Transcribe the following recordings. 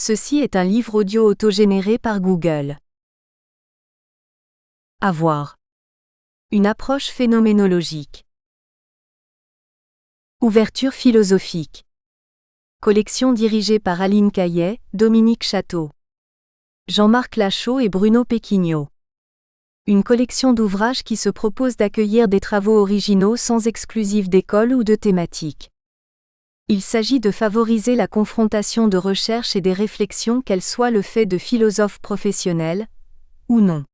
Ceci est un livre audio autogénéré par Google. Avoir. Une approche phénoménologique. Ouverture philosophique. Collection dirigée par Aline Caillet, Dominique Château, Jean-Marc Lachaud et Bruno Péquignot. Une collection d'ouvrages qui se propose d'accueillir des travaux originaux sans exclusif d'école ou de thématique. Il s'agit de favoriser la confrontation de recherches et des réflexions, qu'elles soient le fait de philosophes professionnels ou non.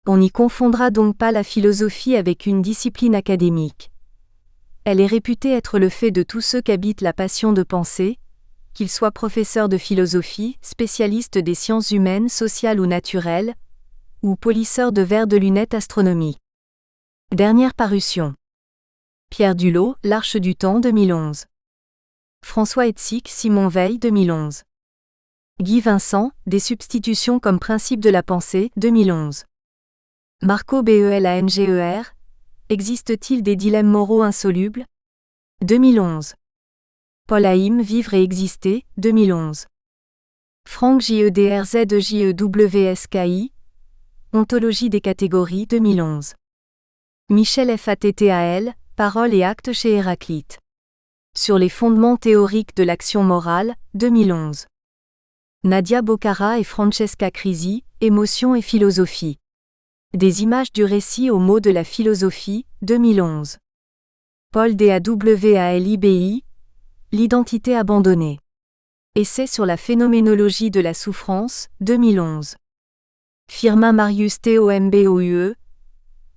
On n'y confondra donc pas la philosophie avec une discipline académique. Elle est réputée être le fait de tous ceux qu'habite la passion de penser, qu'ils soient professeurs de philosophie, spécialistes des sciences humaines, sociales ou naturelles, ou polisseurs de verres de lunettes astronomiques. Dernière parution. Pierre Dulot, L'Arche du Temps 2011. François Hetzig, Simon Veil 2011. Guy Vincent, Des substitutions comme principe de la pensée 2011. Marco Bellanger, Existe-t-il des dilemmes moraux insolubles 2011. Paul Haïm, Vivre et exister 2011. Franck Jedrzejewski, Ontologie des catégories 2011. Michel Fattal, Paroles et actes chez Héraclite. Sur les fondements théoriques de l'action morale, 2011. Nadia Bocara et Francesca Crisi, Émotion et philosophie. Des images du récit aux mots de la philosophie, 2011. Paul Dawalibi, L'identité abandonnée. Essai sur la phénoménologie de la souffrance, 2011. Firmin Marius Tomboue,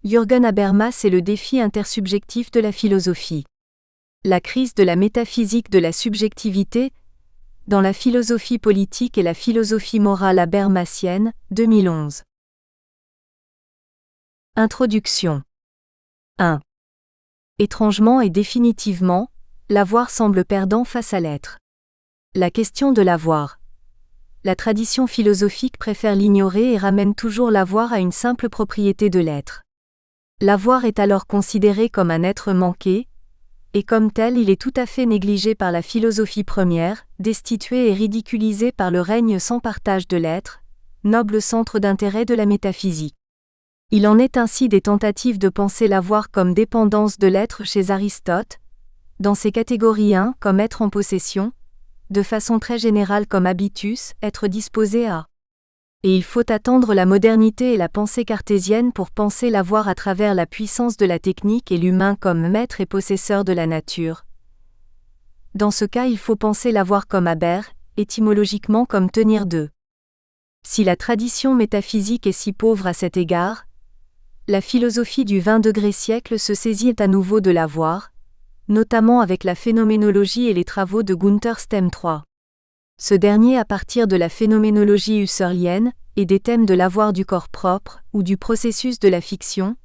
Jürgen Habermas et le défi intersubjectif de la philosophie. La crise de la métaphysique de la subjectivité dans la philosophie politique et la philosophie morale habermasienne, 2011. Introduction. 1. Étrangement et définitivement, l'avoir semble perdant face à l'être. La question de l'avoir. La tradition philosophique préfère l'ignorer et ramène toujours l'avoir à une simple propriété de l'être. L'avoir est alors considéré comme un être manqué, et comme tel il est tout à fait négligé par la philosophie première, destitué et ridiculisé par le règne sans partage de l'être, noble centre d'intérêt de la métaphysique. Il en est ainsi des tentatives de penser l'avoir comme dépendance de l'être chez Aristote, dans ses catégories 1 comme être en possession, de façon très générale comme habitus, être disposé à. Et il faut attendre la modernité et la pensée cartésienne pour penser l'avoir à travers la puissance de la technique et l'humain comme maître et possesseur de la nature. Dans ce cas, il faut penser l'avoir comme haber, étymologiquement comme tenir de. Si la tradition métaphysique est si pauvre à cet égard, la philosophie du XXe siècle se saisit à nouveau de l'avoir, notamment avec la phénoménologie et les travaux de Gunther Stem III. Ce dernier, à partir de la phénoménologie husserlienne, et des thèmes de l'avoir du corps propre, ou du processus de la fiction,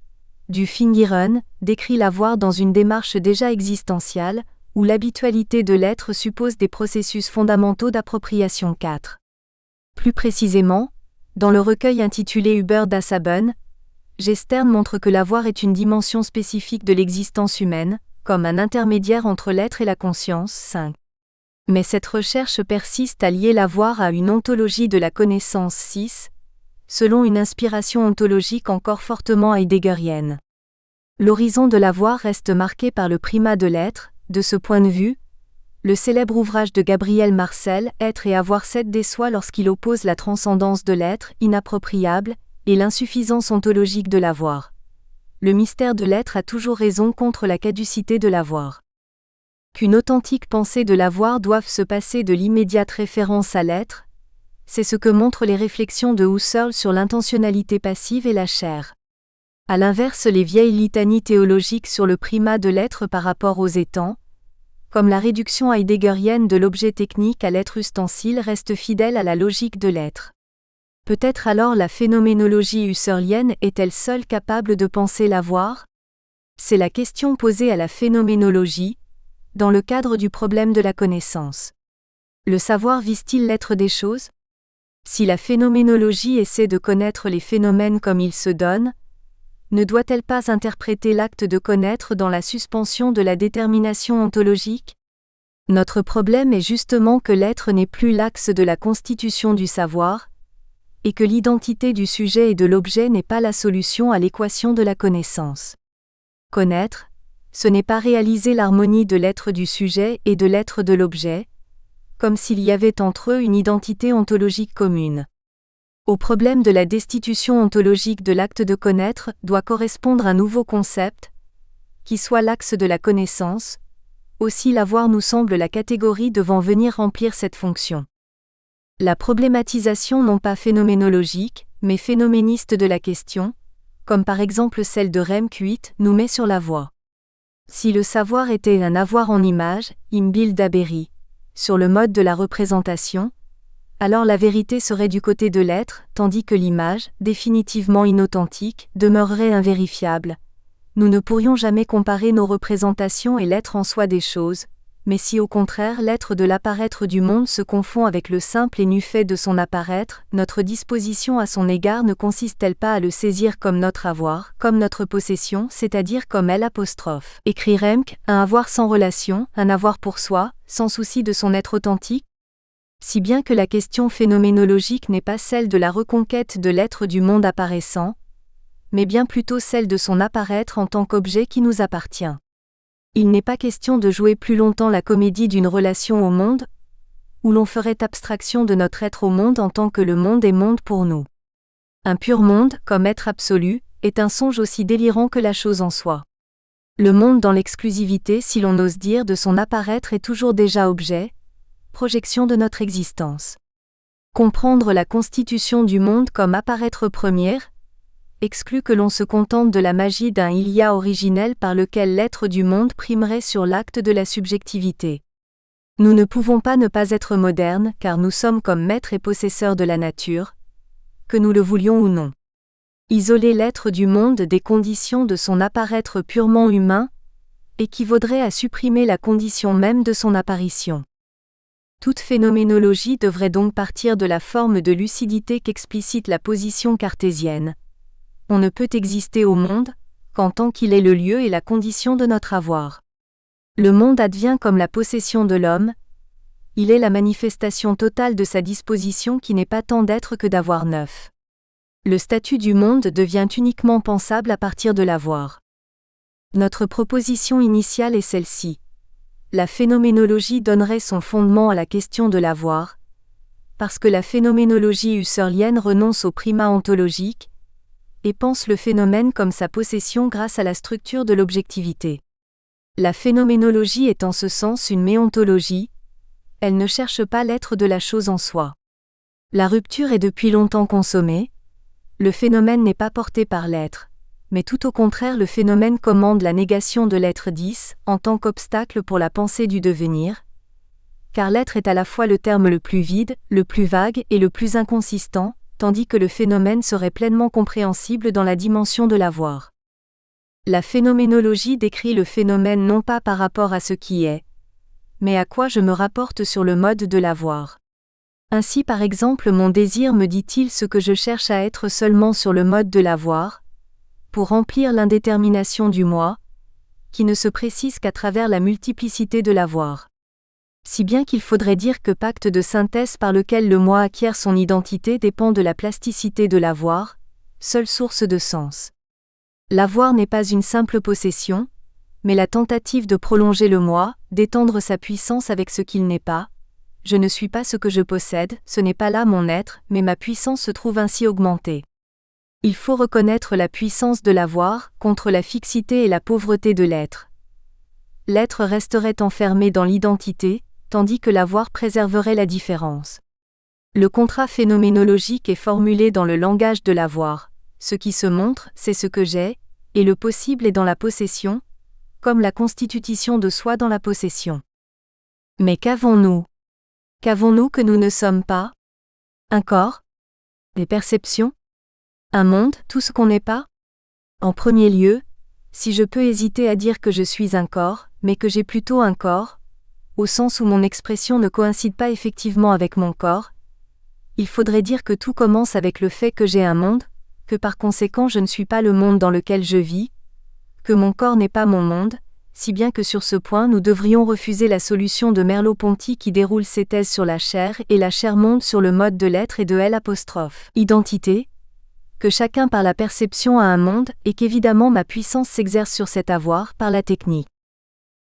du Fingieren, décrit l'avoir dans une démarche déjà existentielle, où l'habitualité de l'être suppose des processus fondamentaux d'appropriation 4. Plus précisément, dans le recueil intitulé Über das Haben, Gestern montre que l'avoir est une dimension spécifique de l'existence humaine, comme un intermédiaire entre l'être et la conscience 5. Mais cette recherche persiste à lier l'avoir à une ontologie de la connaissance 6, selon une inspiration ontologique encore fortement heideggerienne. L'horizon de l'avoir reste marqué par le primat de l'être. De ce point de vue, le célèbre ouvrage de Gabriel Marcel, Être et avoir cède des soi lorsqu'il oppose la transcendance de l'être, inappropriable, et l'insuffisance ontologique de l'avoir. Le mystère de l'être a toujours raison contre la caducité de l'avoir. Qu'une authentique pensée de l'avoir doive se passer de l'immédiate référence à l'être, c'est ce que montrent les réflexions de Husserl sur l'intentionnalité passive et la chair. À l'inverse, les vieilles litanies théologiques sur le primat de l'être par rapport aux étangs, comme la réduction heideggerienne de l'objet technique à l'être ustensile, restent fidèles à la logique de l'être. Peut-être alors la phénoménologie husserlienne est-elle seule capable de penser l'avoir ? C'est la question posée à la phénoménologie, dans le cadre du problème de la connaissance. Le savoir vise-t-il l'être des choses ? Si la phénoménologie essaie de connaître les phénomènes comme ils se donnent, ne doit-elle pas interpréter l'acte de connaître dans la suspension de la détermination ontologique ? Notre problème est justement que l'être n'est plus l'axe de la constitution du savoir, et que l'identité du sujet et de l'objet n'est pas la solution à l'équation de la connaissance. Connaître, ce n'est pas réaliser l'harmonie de l'être du sujet et de l'être de l'objet, comme s'il y avait entre eux une identité ontologique commune. Au problème de la destitution ontologique de l'acte de connaître doit correspondre un nouveau concept, qui soit l'axe de la connaissance. Aussi l'avoir nous semble la catégorie devant venir remplir cette fonction. La problématisation non pas phénoménologique, mais phénoméniste de la question, comme par exemple celle de Remke, nous met sur la voie. Si le savoir était un avoir en image, im Bild haberi, sur le mode de la représentation, alors la vérité serait du côté de l'être, tandis que l'image, définitivement inauthentique, demeurerait invérifiable. Nous ne pourrions jamais comparer nos représentations et l'être en soi des choses, mais si au contraire l'être de l'apparaître du monde se confond avec le simple et nu fait de son apparaître, notre disposition à son égard ne consiste-t-elle pas à le saisir comme notre avoir, comme notre possession, c'est-à-dire comme L', écrit Remke, un avoir sans relation, un avoir pour soi, sans souci de son être authentique? Si bien que la question phénoménologique n'est pas celle de la reconquête de l'être du monde apparaissant, mais bien plutôt celle de son apparaître en tant qu'objet qui nous appartient. Il n'est pas question de jouer plus longtemps la comédie d'une relation au monde, où l'on ferait abstraction de notre être au monde en tant que le monde est monde pour nous. Un pur monde, comme être absolu, est un songe aussi délirant que la chose en soi. Le monde dans l'exclusivité, si l'on ose dire, de son apparaître est toujours déjà objet, projection de notre existence. Comprendre la constitution du monde comme apparaître première, exclut que l'on se contente de la magie d'un il y a originel par lequel l'être du monde primerait sur l'acte de la subjectivité. Nous ne pouvons pas ne pas être modernes, car nous sommes comme maîtres et possesseurs de la nature, que nous le voulions ou non. Isoler l'être du monde des conditions de son apparaître purement humain équivaudrait à supprimer la condition même de son apparition. Toute phénoménologie devrait donc partir de la forme de lucidité qu'explicite la position cartésienne. On ne peut exister au monde qu'en tant qu'il est le lieu et la condition de notre avoir. Le monde advient comme la possession de l'homme, il est la manifestation totale de sa disposition qui n'est pas tant d'être que d'avoir neuf. Le statut du monde devient uniquement pensable à partir de l'avoir. Notre proposition initiale est celle-ci. La phénoménologie donnerait son fondement à la question de l'avoir, parce que la phénoménologie husserlienne renonce au primat ontologique, et pense le phénomène comme sa possession grâce à la structure de l'objectivité. La phénoménologie est en ce sens une méontologie, elle ne cherche pas l'être de la chose en soi. La rupture est depuis longtemps consommée, le phénomène n'est pas porté par l'être, mais tout au contraire le phénomène commande la négation de l'être 10 en tant qu'obstacle pour la pensée du devenir, car l'être est à la fois le terme le plus vide, le plus vague et le plus inconsistant, tandis que le phénomène serait pleinement compréhensible dans la dimension de l'avoir. La phénoménologie décrit le phénomène non pas par rapport à ce qui est, mais à quoi je me rapporte sur le mode de l'avoir. Ainsi par exemple mon désir me dit-il ce que je cherche à être seulement sur le mode de l'avoir, pour remplir l'indétermination du moi, qui ne se précise qu'à travers la multiplicité de l'avoir. Si bien qu'il faudrait dire que pacte de synthèse par lequel le moi acquiert son identité dépend de la plasticité de l'avoir, seule source de sens. L'avoir n'est pas une simple possession, mais la tentative de prolonger le moi, d'étendre sa puissance avec ce qu'il n'est pas. Je ne suis pas ce que je possède, ce n'est pas là mon être, mais ma puissance se trouve ainsi augmentée. Il faut reconnaître la puissance de l'avoir contre la fixité et la pauvreté de l'être. L'être resterait enfermé dans l'identité, tandis que l'avoir préserverait la différence. Le contrat phénoménologique est formulé dans le langage de l'avoir. Ce qui se montre, c'est ce que j'ai, et le possible est dans la possession, comme la constitution de soi dans la possession. Mais qu'avons-nous? Qu'avons-nous que nous ne sommes pas? Un corps? Des perceptions? Un monde, tout ce qu'on n'est pas? En premier lieu, si je peux hésiter à dire que je suis un corps, mais que j'ai plutôt un corps, au sens où mon expression ne coïncide pas effectivement avec mon corps, il faudrait dire que tout commence avec le fait que j'ai un monde, que par conséquent je ne suis pas le monde dans lequel je vis, que mon corps n'est pas mon monde, si bien que sur ce point nous devrions refuser la solution de Merleau-Ponty qui déroule ses thèses sur la chair et la chair monte sur le mode de l'être et de L'. Identité, que chacun par la perception a un monde et qu'évidemment ma puissance s'exerce sur cet avoir par la technique.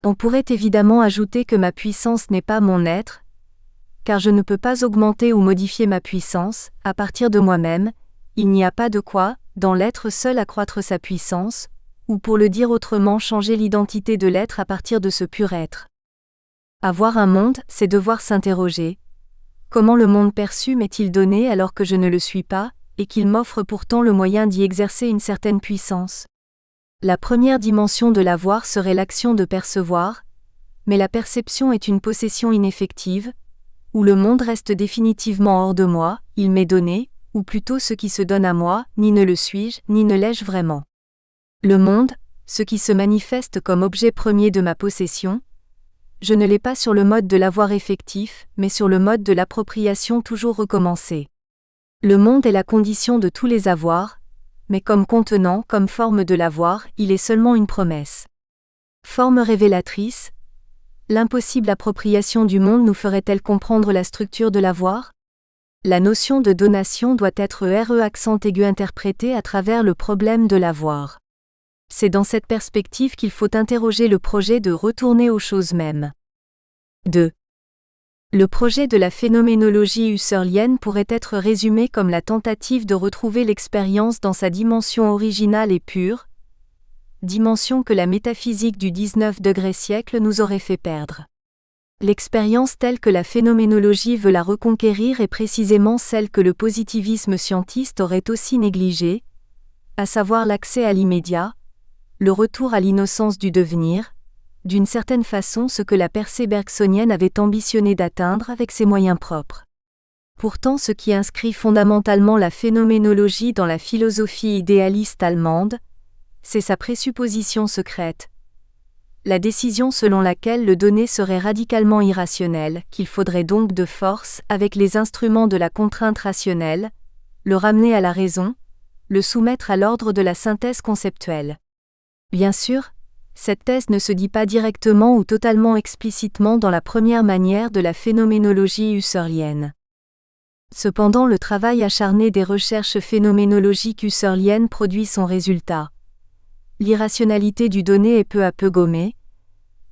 On pourrait évidemment ajouter que ma puissance n'est pas mon être, car je ne peux pas augmenter ou modifier ma puissance, à partir de moi-même, il n'y a pas de quoi, dans l'être seul accroître sa puissance, ou pour le dire autrement changer l'identité de l'être à partir de ce pur être. Avoir un monde, c'est devoir s'interroger. Comment le monde perçu m'est-il donné alors que je ne le suis pas, et qu'il m'offre pourtant le moyen d'y exercer une certaine puissance? La première dimension de l'avoir serait l'action de percevoir, mais la perception est une possession ineffective, où le monde reste définitivement hors de moi, il m'est donné, ou plutôt ce qui se donne à moi, ni ne le suis-je, ni ne l'ai-je vraiment. Le monde, ce qui se manifeste comme objet premier de ma possession, je ne l'ai pas sur le mode de l'avoir effectif, mais sur le mode de l'appropriation toujours recommencée. Le monde est la condition de tous les avoirs, mais comme contenant, comme forme de l'avoir, il est seulement une promesse. Forme révélatrice, l'impossible appropriation du monde nous ferait-elle comprendre la structure de l'avoir? La notion de donation doit être interprétée à travers le problème de l'avoir. C'est dans cette perspective qu'il faut interroger le projet de retourner aux choses mêmes. 2. Le projet de la phénoménologie husserlienne pourrait être résumé comme la tentative de retrouver l'expérience dans sa dimension originale et pure, dimension que la métaphysique du XIX siècle nous aurait fait perdre. L'expérience telle que la phénoménologie veut la reconquérir est précisément celle que le positivisme scientiste aurait aussi négligée, à savoir l'accès à l'immédiat, le retour à l'innocence du devenir, d'une certaine façon ce que la percée bergsonienne avait ambitionné d'atteindre avec ses moyens propres. Pourtant ce qui inscrit fondamentalement la phénoménologie dans la philosophie idéaliste allemande, c'est sa présupposition secrète, la décision selon laquelle le donné serait radicalement irrationnel, qu'il faudrait donc de force, avec les instruments de la contrainte rationnelle, le ramener à la raison, le soumettre à l'ordre de la synthèse conceptuelle. Bien sûr, cette thèse ne se dit pas directement ou totalement explicitement dans la première manière de la phénoménologie husserlienne. Cependant le travail acharné des recherches phénoménologiques husserliennes produit son résultat. L'irrationalité du donné est peu à peu gommée.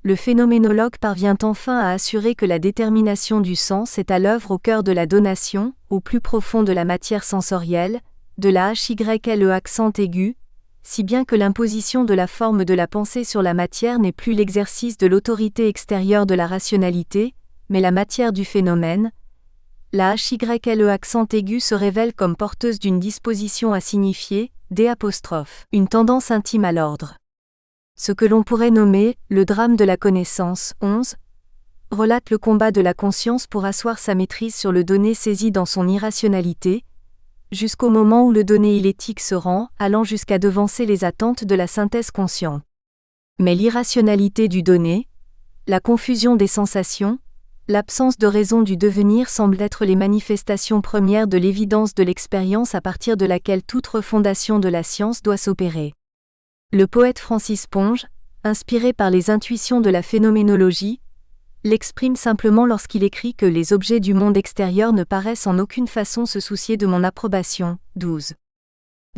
Le phénoménologue parvient enfin à assurer que la détermination du sens est à l'œuvre au cœur de la donation, au plus profond de la matière sensorielle, de la HYLE accent aigu, si bien que l'imposition de la forme de la pensée sur la matière n'est plus l'exercice de l'autorité extérieure de la rationalité, mais la matière du phénomène. La HYLE accent aigu se révèle comme porteuse d'une disposition à signifier, une tendance intime à l'ordre. Ce que l'on pourrait nommer le drame de la connaissance, 11, relate le combat de la conscience pour asseoir sa maîtrise sur le donné saisi dans son irrationalité, jusqu'au moment où le donné ilétique se rend, allant jusqu'à devancer les attentes de la synthèse consciente. Mais l'irrationalité du donné, la confusion des sensations, l'absence de raison du devenir semblent être les manifestations premières de l'évidence de l'expérience à partir de laquelle toute refondation de la science doit s'opérer. Le poète Francis Ponge, inspiré par les intuitions de la phénoménologie, l'exprime simplement lorsqu'il écrit que les objets du monde extérieur ne paraissent en aucune façon se soucier de mon approbation. 12.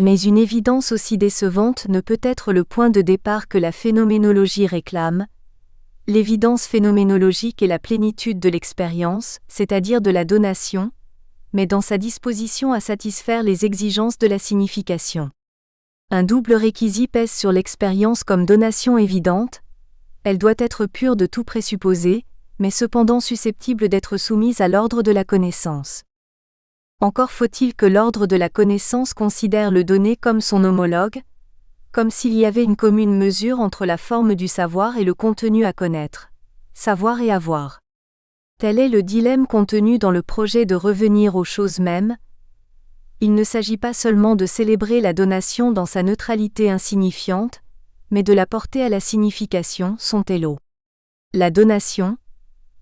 Mais une évidence aussi décevante ne peut être le point de départ que la phénoménologie réclame. L'évidence phénoménologique est la plénitude de l'expérience, c'est-à-dire de la donation, mais dans sa disposition à satisfaire les exigences de la signification. Un double réquisit pèse sur l'expérience comme donation évidente. Elle doit être pure de tout présupposé, mais cependant susceptible d'être soumise à l'ordre de la connaissance. Encore faut-il que l'ordre de la connaissance considère le donné comme son homologue, comme s'il y avait une commune mesure entre la forme du savoir et le contenu à connaître, savoir et avoir. Tel est le dilemme contenu dans le projet de revenir aux choses mêmes. Il ne s'agit pas seulement de célébrer la donation dans sa neutralité insignifiante, mais de la porter à la signification, son télo. La donation,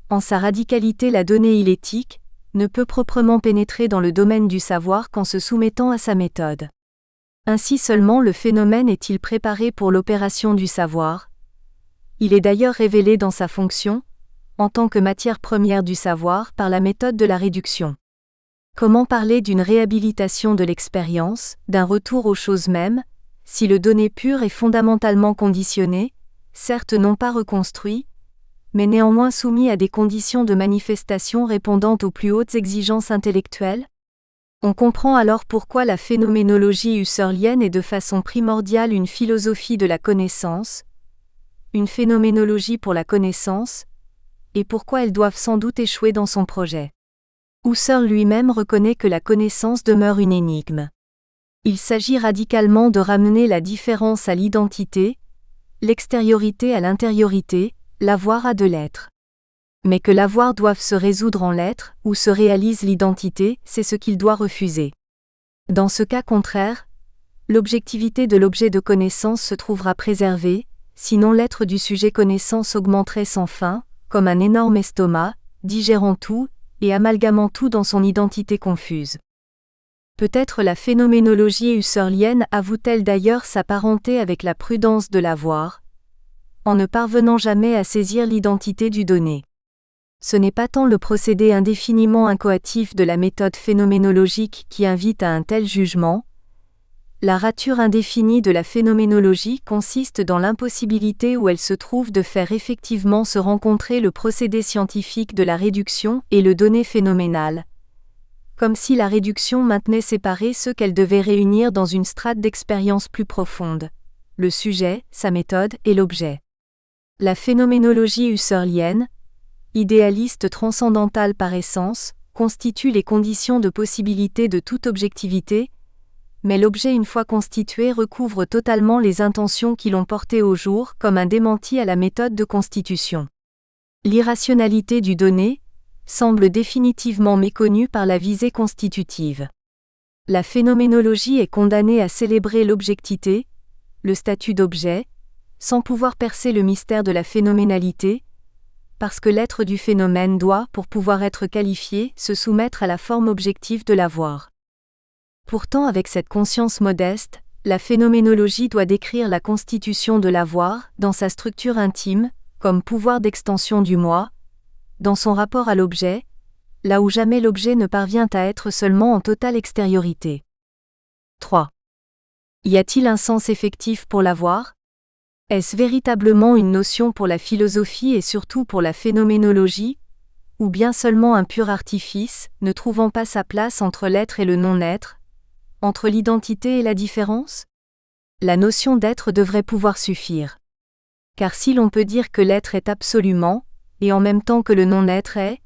en sa radicalité la donnée ilétique, ne peut proprement pénétrer dans le domaine du savoir qu'en se soumettant à sa méthode. Ainsi seulement le phénomène est-il préparé pour l'opération du savoir. Il est d'ailleurs révélé dans sa fonction, en tant que matière première du savoir par la méthode de la réduction. Comment parler d'une réhabilitation de l'expérience, d'un retour aux choses mêmes, si le donné pur est fondamentalement conditionné, certes non pas reconstruit, mais néanmoins soumis à des conditions de manifestation répondant aux plus hautes exigences intellectuelles? On comprend alors pourquoi la phénoménologie husserlienne est de façon primordiale une philosophie de la connaissance, une phénoménologie pour la connaissance, et pourquoi elles doivent sans doute échouer dans son projet. Husserl lui-même reconnaît que la connaissance demeure une énigme. Il s'agit radicalement de ramener la différence à l'identité, l'extériorité à l'intériorité, l'avoir à de l'être. Mais que l'avoir doive se résoudre en l'être, où se réalise l'identité, c'est ce qu'il doit refuser. Dans ce cas contraire, l'objectivité de l'objet de connaissance se trouvera préservée, sinon l'être du sujet connaissance augmenterait sans fin, comme un énorme estomac, digérant tout, et amalgamant tout dans son identité confuse. Peut-être la phénoménologie husserlienne avoue-t-elle d'ailleurs sa parenté avec la prudence de l'avoir, en ne parvenant jamais à saisir l'identité du donné. Ce n'est pas tant le procédé indéfiniment incoatif de la méthode phénoménologique qui invite à un tel jugement. La rature indéfinie de la phénoménologie consiste dans l'impossibilité où elle se trouve de faire effectivement se rencontrer le procédé scientifique de la réduction et le donné phénoménal, comme si la réduction maintenait séparés ceux qu'elle devait réunir dans une strate d'expérience plus profonde, le sujet, sa méthode et l'objet. La phénoménologie husserlienne, idéaliste transcendantale par essence, constitue les conditions de possibilité de toute objectivité, mais l'objet une fois constitué recouvre totalement les intentions qui l'ont porté au jour comme un démenti à la méthode de constitution. L'irrationalité du donné semble définitivement méconnue par la visée constitutive. La phénoménologie est condamnée à célébrer l'objectivité, le statut d'objet, sans pouvoir percer le mystère de la phénoménalité, parce que l'être du phénomène doit, pour pouvoir être qualifié, se soumettre à la forme objective de l'avoir. Pourtant, avec cette conscience modeste, la phénoménologie doit décrire la constitution de l'avoir, dans sa structure intime, comme pouvoir d'extension du moi, dans son rapport à l'objet, là où jamais l'objet ne parvient à être seulement en totale extériorité. 3. Y a-t-il un sens effectif pour l'avoir ? Est-ce véritablement une notion pour la philosophie et surtout pour la phénoménologie, ou bien seulement un pur artifice, ne trouvant pas sa place entre l'être et le non-être, entre l'identité et la différence ? La notion d'être devrait pouvoir suffire. Car si l'on peut dire que l'être est absolument, et en même temps que le non-être est,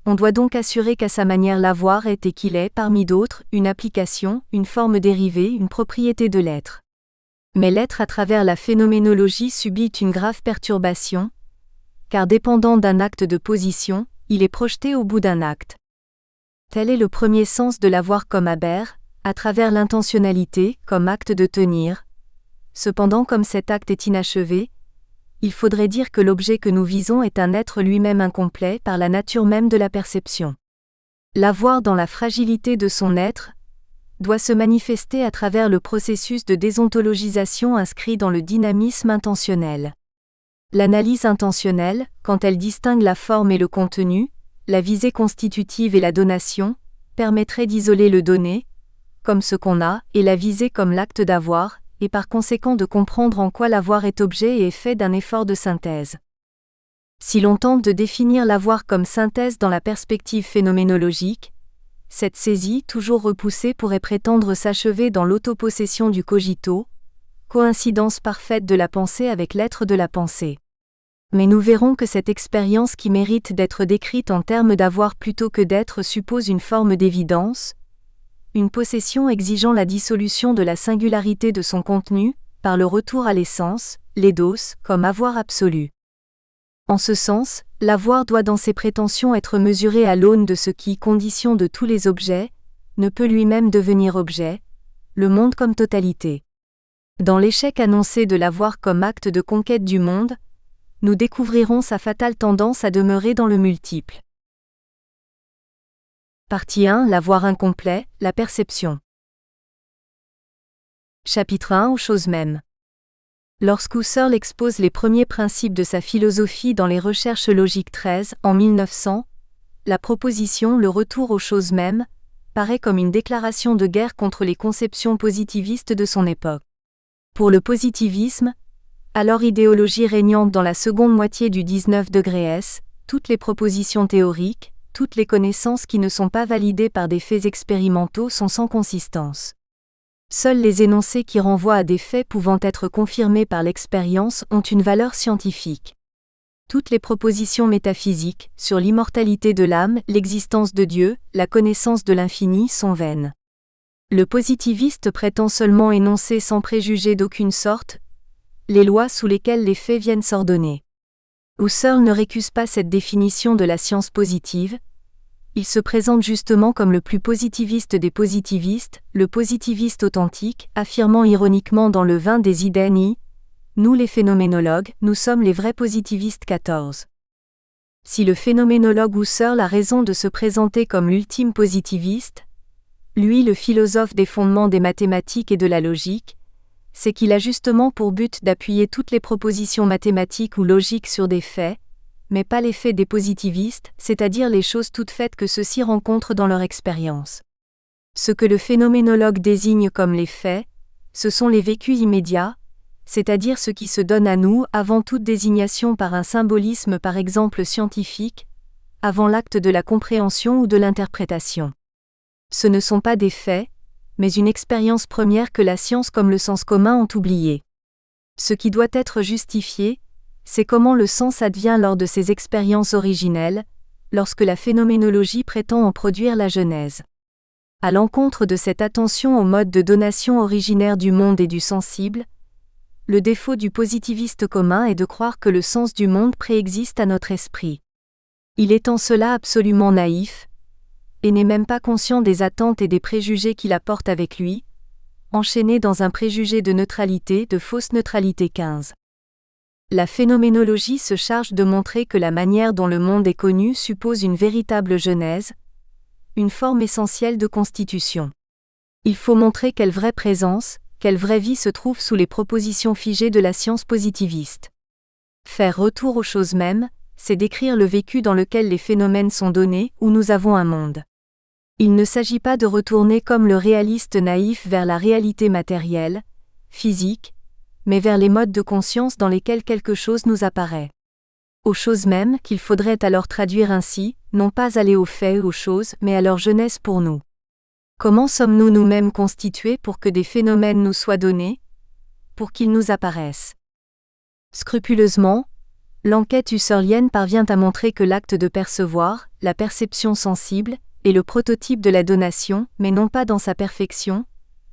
on doit donc assurer qu'à sa manière l'avoir est et qu'il est, parmi d'autres, une application, une forme dérivée, une propriété de l'être. Mais l'être à travers la phénoménologie subit une grave perturbation, car dépendant d'un acte de position, il est projeté au bout d'un acte. Tel est le premier sens de l'avoir comme aber, à travers l'intentionnalité, comme acte de tenir. Cependant, comme cet acte est inachevé, il faudrait dire que l'objet que nous visons est un être lui-même incomplet par la nature même de la perception. L'avoir dans la fragilité de son être doit se manifester à travers le processus de déontologisation inscrit dans le dynamisme intentionnel. L'analyse intentionnelle, quand elle distingue la forme et le contenu, la visée constitutive et la donation, permettrait d'isoler le donné, comme ce qu'on a, et la visée comme l'acte d'avoir, et par conséquent de comprendre en quoi l'avoir est objet et est fait d'un effort de synthèse. Si l'on tente de définir l'avoir comme synthèse dans la perspective phénoménologique, cette saisie toujours repoussée pourrait prétendre s'achever dans l'autopossession du cogito, coïncidence parfaite de la pensée avec l'être de la pensée. Mais nous verrons que cette expérience qui mérite d'être décrite en termes d'avoir plutôt que d'être suppose une forme d'évidence, une possession exigeant la dissolution de la singularité de son contenu, par le retour à l'essence, l'eidos, comme avoir absolu. En ce sens, l'avoir doit dans ses prétentions être mesuré à l'aune de ce qui, condition de tous les objets, ne peut lui-même devenir objet, le monde comme totalité. Dans l'échec annoncé de l'avoir comme acte de conquête du monde, nous découvrirons sa fatale tendance à demeurer dans le multiple. Partie 1. L'avoir incomplet, la perception. Chapitre 1. Aux choses mêmes. Lorsqu'Husserl expose les premiers principes de sa philosophie dans les Recherches logiques 13, en 1900, la proposition « le retour aux choses mêmes » paraît comme une déclaration de guerre contre les conceptions positivistes de son époque. Pour le positivisme, alors idéologie régnante dans la seconde moitié du 19 degré S, toutes les propositions théoriques, toutes les connaissances qui ne sont pas validées par des faits expérimentaux sont sans consistance. Seuls les énoncés qui renvoient à des faits pouvant être confirmés par l'expérience ont une valeur scientifique. Toutes les propositions métaphysiques, sur l'immortalité de l'âme, l'existence de Dieu, la connaissance de l'infini sont vaines. Le positiviste prétend seulement énoncer sans préjugés d'aucune sorte les lois sous lesquelles les faits viennent s'ordonner. Husserl ne récuse pas cette définition de la science positive. Il se présente justement comme le plus positiviste des positivistes, le positiviste authentique, affirmant ironiquement dans le vin des idées nous les phénoménologues, nous sommes les vrais positivistes 14. Si le phénoménologue Husserl a raison de se présenter comme l'ultime positiviste, lui le philosophe des fondements des mathématiques et de la logique, c'est qu'il a justement pour but d'appuyer toutes les propositions mathématiques ou logiques sur des faits, mais pas les faits des positivistes, c'est-à-dire les choses toutes faites que ceux-ci rencontrent dans leur expérience. Ce que le phénoménologue désigne comme les faits, ce sont les vécus immédiats, c'est-à-dire ce qui se donne à nous avant toute désignation par un symbolisme par exemple scientifique, avant l'acte de la compréhension ou de l'interprétation. Ce ne sont pas des faits, mais une expérience première que la science comme le sens commun ont oublié. Ce qui doit être justifié, c'est comment le sens advient lors de ces expériences originelles, lorsque la phénoménologie prétend en produire la genèse. À l'encontre de cette attention au mode de donation originaire du monde et du sensible, le défaut du positiviste commun est de croire que le sens du monde préexiste à notre esprit. Il est en cela absolument naïf, et n'est même pas conscient des attentes et des préjugés qu'il apporte avec lui, enchaîné dans un préjugé de neutralité, de fausse neutralité 15. La phénoménologie se charge de montrer que la manière dont le monde est connu suppose une véritable genèse, une forme essentielle de constitution. Il faut montrer quelle vraie présence, quelle vraie vie se trouve sous les propositions figées de la science positiviste. Faire retour aux choses mêmes, c'est décrire le vécu dans lequel les phénomènes sont donnés, où nous avons un monde. Il ne s'agit pas de retourner comme le réaliste naïf vers la réalité matérielle, physique, mais vers les modes de conscience dans lesquels quelque chose nous apparaît. Aux choses mêmes qu'il faudrait alors traduire ainsi, non pas aller aux faits ou aux choses, mais à leur jeunesse pour nous. Comment sommes-nous nous-mêmes constitués pour que des phénomènes nous soient donnés, pour qu'ils nous apparaissent? Scrupuleusement, l'enquête husserlienne parvient à montrer que l'acte de percevoir, la perception sensible, est le prototype de la donation, mais non pas dans sa perfection,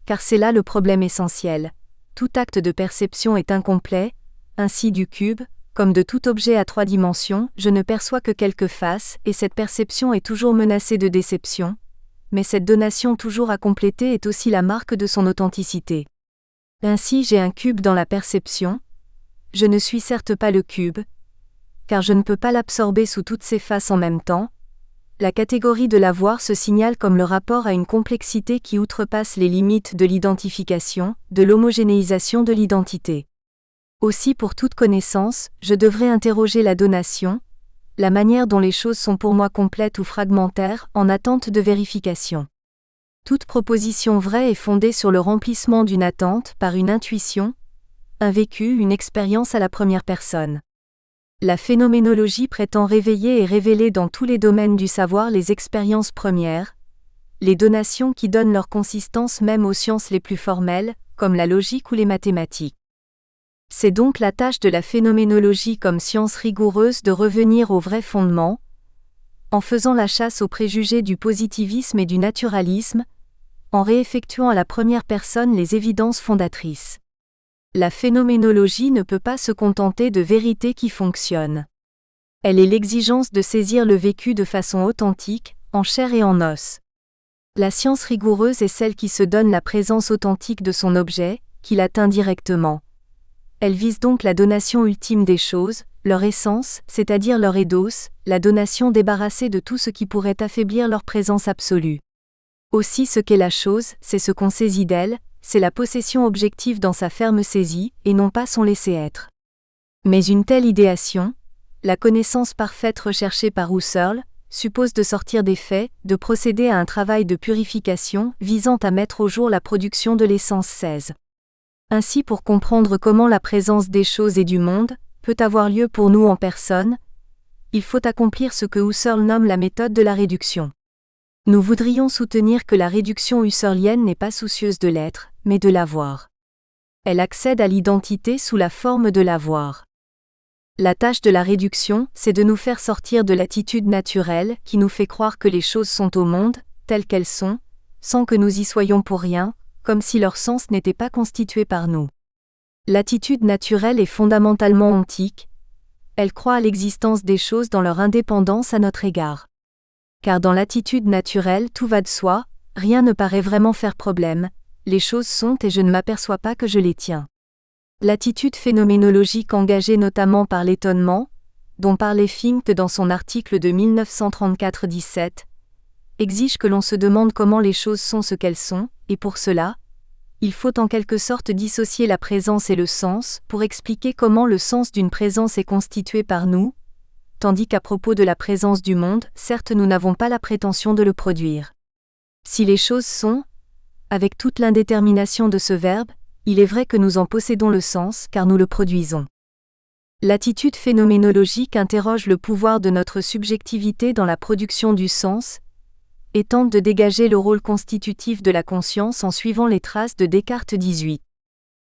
car c'est là le problème essentiel. Tout acte de perception est incomplet, ainsi du cube, comme de tout objet à 3 dimensions, je ne perçois que quelques faces, et cette perception est toujours menacée de déception, mais cette donation toujours à compléter est aussi la marque de son authenticité. Ainsi j'ai un cube dans la perception, je ne suis certes pas le cube, car je ne peux pas l'absorber sous toutes ses faces en même temps. La catégorie de l'avoir se signale comme le rapport à une complexité qui outrepasse les limites de l'identification, de l'homogénéisation de l'identité. Aussi pour toute connaissance, je devrais interroger la donation, la manière dont les choses sont pour moi complètes ou fragmentaires, en attente de vérification. Toute proposition vraie est fondée sur le remplissement d'une attente par une intuition, un vécu, une expérience à la première personne. La phénoménologie prétend réveiller et révéler dans tous les domaines du savoir les expériences premières, les donations qui donnent leur consistance même aux sciences les plus formelles, comme la logique ou les mathématiques. C'est donc la tâche de la phénoménologie comme science rigoureuse de revenir aux vrais fondements, en faisant la chasse aux préjugés du positivisme et du naturalisme, en réeffectuant à la première personne les évidences fondatrices. La phénoménologie ne peut pas se contenter de vérités qui fonctionnent. Elle est l'exigence de saisir le vécu de façon authentique, en chair et en os. La science rigoureuse est celle qui se donne la présence authentique de son objet, qui l'atteint directement. Elle vise donc la donation ultime des choses, leur essence, c'est-à-dire leur eidos, la donation débarrassée de tout ce qui pourrait affaiblir leur présence absolue. Aussi ce qu'est la chose, c'est ce qu'on saisit d'elle, c'est la possession objective dans sa ferme saisie, et non pas son laisser-être. Mais une telle idéation, la connaissance parfaite recherchée par Husserl, suppose de sortir des faits, de procéder à un travail de purification visant à mettre au jour la production de l'essence 16. Ainsi, pour comprendre comment la présence des choses et du monde peut avoir lieu pour nous en personne, il faut accomplir ce que Husserl nomme la méthode de la réduction. Nous voudrions soutenir que la réduction husserlienne n'est pas soucieuse de l'être, mais de l'avoir. Elle accède à l'identité sous la forme de l'avoir. La tâche de la réduction, c'est de nous faire sortir de l'attitude naturelle qui nous fait croire que les choses sont au monde, telles qu'elles sont, sans que nous y soyons pour rien, comme si leur sens n'était pas constitué par nous. L'attitude naturelle est fondamentalement ontique. Elle croit à l'existence des choses dans leur indépendance à notre égard. Car dans l'attitude naturelle tout va de soi, rien ne paraît vraiment faire problème, les choses sont et je ne m'aperçois pas que je les tiens. L'attitude phénoménologique engagée notamment par l'étonnement, dont parlait Finck dans son article de 1934-17, exige que l'on se demande comment les choses sont ce qu'elles sont, et pour cela, il faut en quelque sorte dissocier la présence et le sens pour expliquer comment le sens d'une présence est constitué par nous, tandis qu'à propos de la présence du monde, certes nous n'avons pas la prétention de le produire. Si les choses sont, avec toute l'indétermination de ce verbe, il est vrai que nous en possédons le sens car nous le produisons. L'attitude phénoménologique interroge le pouvoir de notre subjectivité dans la production du sens, et tente de dégager le rôle constitutif de la conscience en suivant les traces de Descartes 18.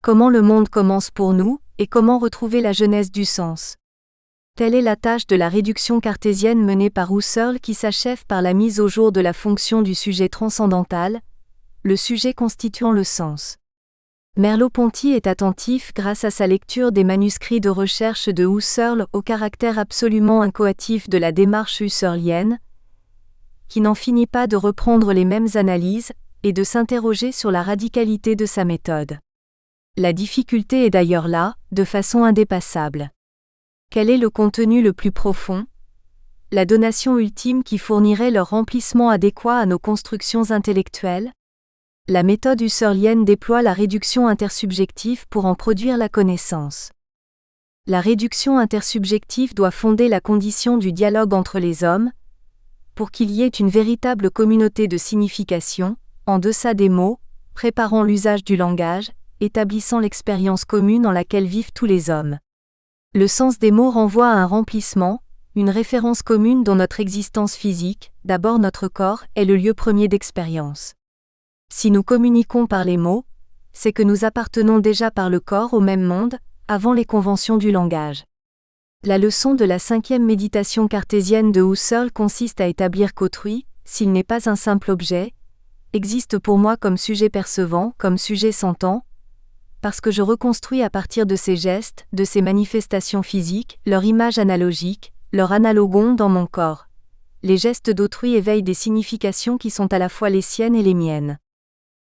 Comment le monde commence pour nous, et comment retrouver la genèse du sens. Telle est la tâche de la réduction cartésienne menée par Husserl qui s'achève par la mise au jour de la fonction du sujet transcendantal, le sujet constituant le sens. Merleau-Ponty est attentif grâce à sa lecture des manuscrits de recherche de Husserl au caractère absolument incoatif de la démarche husserlienne, qui n'en finit pas de reprendre les mêmes analyses et de s'interroger sur la radicalité de sa méthode. La difficulté est d'ailleurs là, de façon indépassable. Quel est le contenu le plus profond? La donation ultime qui fournirait leur remplissement adéquat à nos constructions intellectuelles? La méthode husserlienne déploie la réduction intersubjective pour en produire la connaissance. La réduction intersubjective doit fonder la condition du dialogue entre les hommes, pour qu'il y ait une véritable communauté de signification, en deçà des mots, préparant l'usage du langage, établissant l'expérience commune en laquelle vivent tous les hommes. Le sens des mots renvoie à un remplissement, une référence commune dont notre existence physique, d'abord notre corps, est le lieu premier d'expérience. Si nous communiquons par les mots, c'est que nous appartenons déjà par le corps au même monde, avant les conventions du langage. La leçon de la 5e méditation cartésienne de Husserl consiste à établir qu'autrui, s'il n'est pas un simple objet, existe pour moi comme sujet percevant, comme sujet sentant, parce que je reconstruis à partir de ces gestes, de ces manifestations physiques, leur image analogique, leur analogon dans mon corps. Les gestes d'autrui éveillent des significations qui sont à la fois les siennes et les miennes.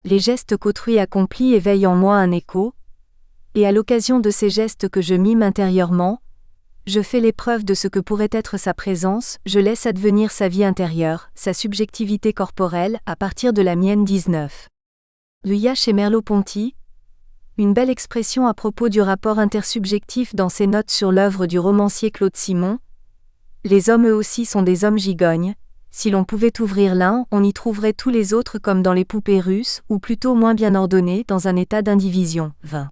Les gestes qu'autrui accomplit éveillent en moi un écho, et à l'occasion de ces gestes que je mime intérieurement, je fais l'épreuve de ce que pourrait être sa présence, je laisse advenir sa vie intérieure, sa subjectivité corporelle, à partir de la mienne 19. Il y a chez Merleau-Ponty une belle expression à propos du rapport intersubjectif dans ses notes sur l'œuvre du romancier Claude Simon. Les hommes eux aussi sont des hommes gigognes, si l'on pouvait ouvrir l'un, on y trouverait tous les autres comme dans les poupées russes, ou plutôt moins bien ordonnés dans un état d'indivision. 20.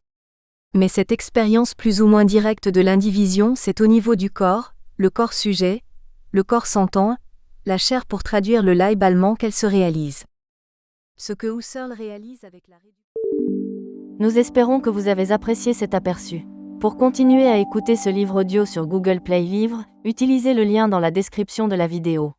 Mais cette expérience plus ou moins directe de l'indivision, c'est au niveau du corps, le corps sujet, le corps sentant, la chair pour traduire le Leib allemand qu'elle se réalise. Ce que Husserl réalise avec la réduction. Nous espérons que vous avez apprécié cet aperçu. Pour continuer à écouter ce livre audio sur Google Play Livres, utilisez le lien dans la description de la vidéo.